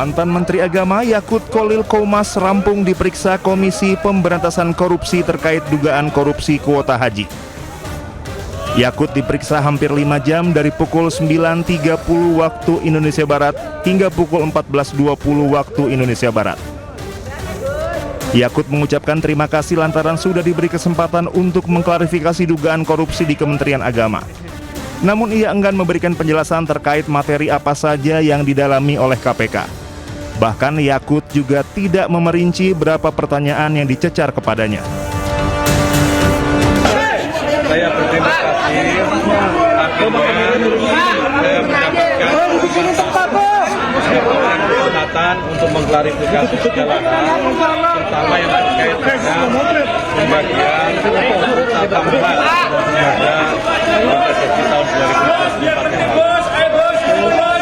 Mantan Menteri Agama Yakut Kholil Qoumas rampung diperiksa Komisi Pemberantasan Korupsi terkait dugaan korupsi kuota haji. Yakut diperiksa hampir 5 jam dari pukul 9.30 waktu Indonesia Barat hingga pukul 14.20 waktu Indonesia Barat. Yakut mengucapkan terima kasih lantaran sudah diberi kesempatan untuk mengklarifikasi dugaan korupsi di Kementerian Agama. Namun ia enggan memberikan penjelasan terkait materi apa saja yang didalami oleh KPK. Bahkan Yakut juga tidak memerinci berapa pertanyaan yang dicecar kepadanya. Saya berterima kasih akhirnya saya mendapatkan kesempatan untuk mengklarifikasi segala hal, terutama yang terkait dengan pembagian tambahan pada PSSI tahun 2024 yang lalu.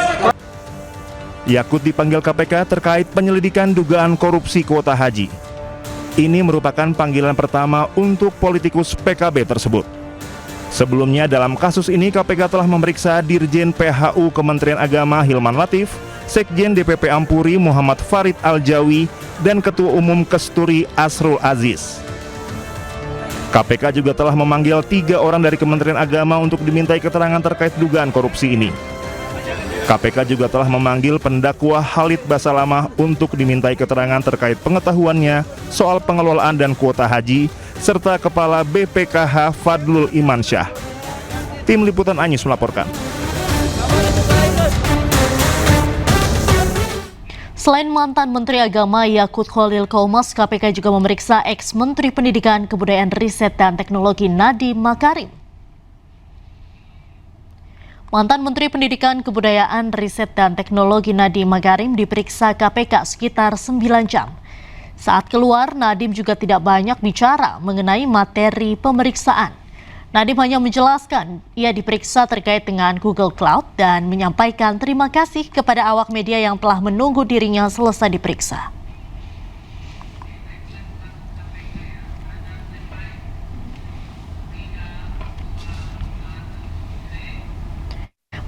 Yakut dipanggil KPK terkait penyelidikan dugaan korupsi kuota haji. Ini merupakan panggilan pertama untuk politikus PKB tersebut. Sebelumnya dalam kasus ini KPK telah memeriksa Dirjen PHU Kementerian Agama Hilman Latif, Sekjen DPP Ampuri Muhammad Farid Al-Jawi, dan Ketua Umum Kesturi Asrul Aziz. KPK juga telah memanggil 3 orang dari Kementerian Agama untuk dimintai keterangan terkait dugaan korupsi ini. KPK juga telah memanggil pendakwa Khalid Basalamah untuk dimintai keterangan terkait pengetahuannya soal pengelolaan dan kuota haji, serta Kepala BPKH Fadlul Imansyah. Tim Liputan Anyus melaporkan. Selain mantan Menteri Agama Yakut Kholil Qoumas, KPK juga memeriksa ex-Menteri Pendidikan, Kebudayaan, Riset, dan Teknologi Nadiem Makarim. Mantan Menteri Pendidikan, Kebudayaan, Riset, dan Teknologi Nadiem Makarim diperiksa KPK sekitar 9 jam. Saat keluar, Nadiem juga tidak banyak bicara mengenai materi pemeriksaan. Nadiem hanya menjelaskan ia diperiksa terkait dengan Google Cloud dan menyampaikan terima kasih kepada awak media yang telah menunggu dirinya selesai diperiksa.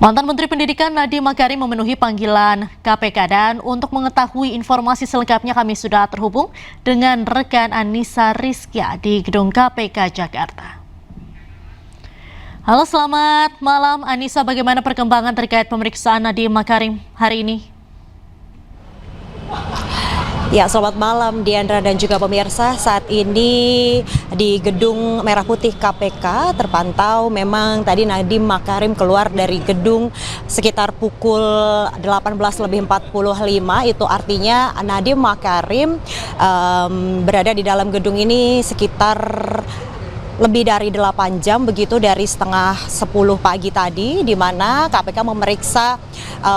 Mantan Menteri Pendidikan Nadiem Makarim memenuhi panggilan KPK, dan untuk mengetahui informasi selengkapnya kami sudah terhubung dengan rekan Anissa Rizkia di Gedung KPK Jakarta. Halo, selamat malam Anissa, bagaimana perkembangan terkait pemeriksaan Nadiem Makarim hari ini? Ya, selamat malam Diandra dan juga pemirsa. Saat ini di Gedung Merah Putih KPK terpantau memang tadi Nadiem Makarim keluar dari gedung sekitar pukul 18.45. Itu artinya Nadiem Makarim berada di dalam gedung ini sekitar lebih dari 8 jam, begitu dari setengah 10 pagi tadi, di mana KPK memeriksa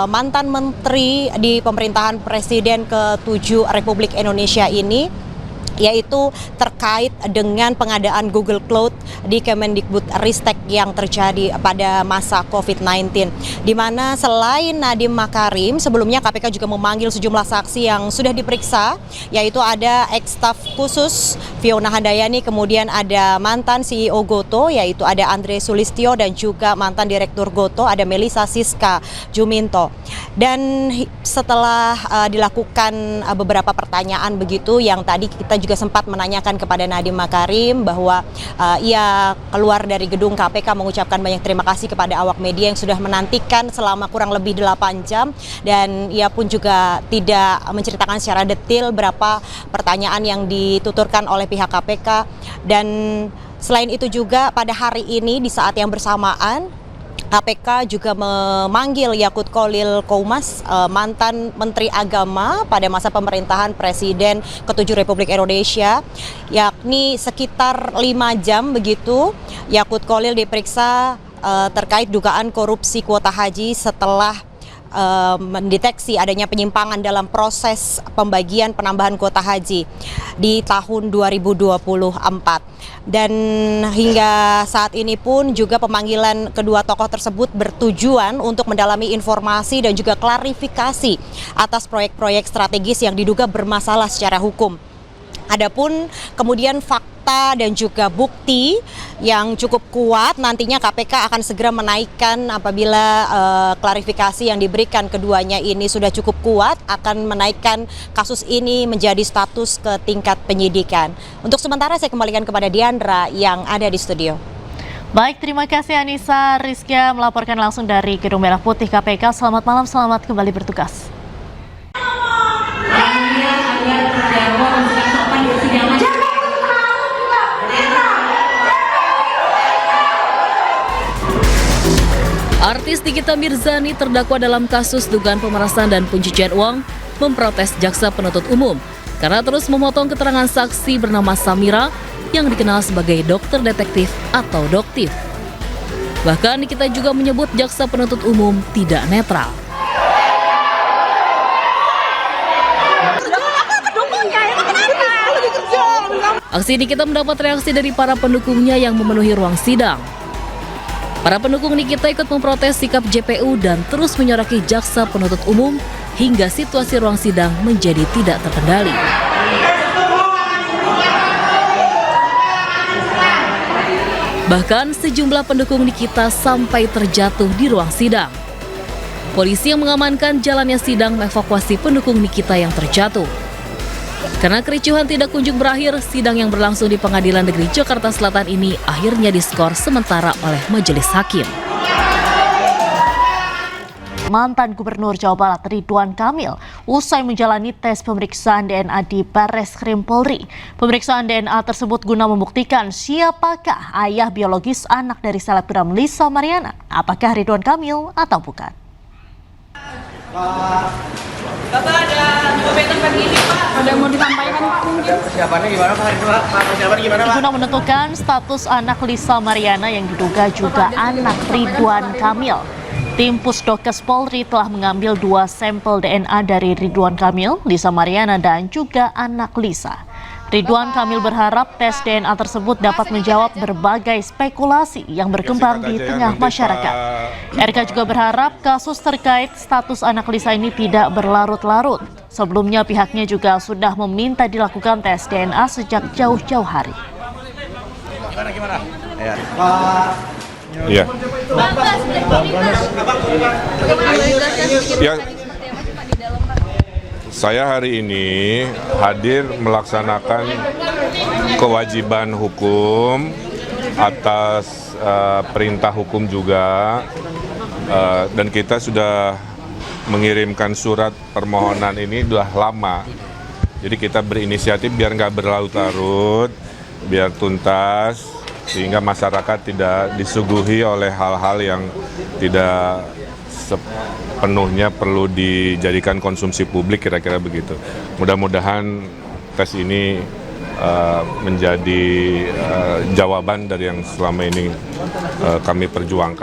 mantan menteri di pemerintahan Presiden ke-7 Republik Indonesia ini, yaitu terkait dengan pengadaan Google Cloud di Kemendikbudristek yang terjadi pada masa COVID-19. Di mana selain Nadiem Makarim, sebelumnya KPK juga memanggil sejumlah saksi yang sudah diperiksa, yaitu ada ex-staf khusus Fiona Handayani, kemudian ada mantan CEO Goto, yaitu ada Andre Sulistyo, dan juga mantan Direktur Goto, ada Melisa Siska Juminto. Dan setelah dilakukan beberapa pertanyaan begitu, yang tadi kita juga sempat menanyakan kepada Nadiem Makarim bahwa ia keluar dari gedung KPK mengucapkan banyak terima kasih kepada awak media yang sudah menantikan selama kurang lebih 8 jam, dan ia pun juga tidak menceritakan secara detail berapa pertanyaan yang dituturkan oleh pihak KPK. Dan selain itu juga pada hari ini di saat yang bersamaan KPK juga memanggil Yakut Kholil Qoumas, mantan Menteri Agama pada masa pemerintahan Presiden ke-7 Republik Indonesia, yakni sekitar 5 jam begitu. Yakut Kholil diperiksa terkait dugaan korupsi kuota haji setelah mendeteksi adanya penyimpangan dalam proses pembagian penambahan kuota haji di tahun 2024. Dan hingga saat ini pun juga pemanggilan kedua tokoh tersebut bertujuan untuk mendalami informasi dan juga klarifikasi atas proyek-proyek strategis yang diduga bermasalah secara hukum. Adapun kemudian fakta dan juga bukti yang cukup kuat nantinya KPK akan segera menaikkan apabila klarifikasi yang diberikan keduanya ini sudah cukup kuat, akan menaikkan kasus ini menjadi status ke tingkat penyidikan. Untuk sementara saya kembalikan kepada Diandra yang ada di studio. Baik, terima kasih Anissa Rizkia melaporkan langsung dari Gedung Merah Putih KPK. Selamat malam, selamat kembali bertugas. Artis Nikita Mirzani terdakwa dalam kasus dugaan pemerasan dan pencucian uang memprotes jaksa penuntut umum karena terus memotong keterangan saksi bernama Samira yang dikenal sebagai dokter detektif atau doktif. Bahkan Nikita juga menyebut jaksa penuntut umum tidak netral. Aksi Nikita mendapat reaksi dari para pendukungnya yang memenuhi ruang sidang. Para pendukung Nikita ikut memprotes sikap JPU dan terus menyoraki jaksa penuntut umum hingga situasi ruang sidang menjadi tidak terkendali. Bahkan sejumlah pendukung Nikita sampai terjatuh di ruang sidang. Polisi yang mengamankan jalannya sidang mengevakuasi pendukung Nikita yang terjatuh. Karena kericuhan tidak kunjung berakhir, sidang yang berlangsung di Pengadilan Negeri Jakarta Selatan ini akhirnya diskor sementara oleh majelis hakim. Mantan Gubernur Jawa Barat Ridwan Kamil usai menjalani tes pemeriksaan DNA di Barreskrim Polri. Pemeriksaan DNA tersebut guna membuktikan siapakah ayah biologis anak dari selebgram Lisa Mariana. Apakah Ridwan Kamil atau bukan? Bapak ada komentar pagi ini Pak, ada mau disampaikan Pak mungkin? Persiapannya gimana Pak hari ini Pak? Persiapannya gimana Pak? Guna menentukan status anak Lisa Mariana yang diduga juga anak Ridwan Kamil. Tim Pusdokes Polri telah mengambil 2 sampel DNA dari Ridwan Kamil, Lisa Mariana dan juga anak Lisa. Ridwan Kamil berharap tes DNA tersebut dapat menjawab berbagai spekulasi yang berkembang di tengah masyarakat. RK juga berharap kasus terkait status anak Lisa ini tidak berlarut-larut. Sebelumnya pihaknya juga sudah meminta dilakukan tes DNA sejak jauh-jauh hari. Gimana? Ya. Ya, saya hari ini hadir melaksanakan kewajiban hukum atas perintah hukum juga, dan kita sudah mengirimkan surat permohonan ini sudah lama. Jadi kita berinisiatif biar nggak berlarut-larut, biar tuntas, sehingga masyarakat tidak disuguhi oleh hal-hal yang tidak sepenuhnya perlu dijadikan konsumsi publik, kira-kira begitu. Mudah-mudahan tes ini menjadi jawaban dari yang selama ini kami perjuangkan.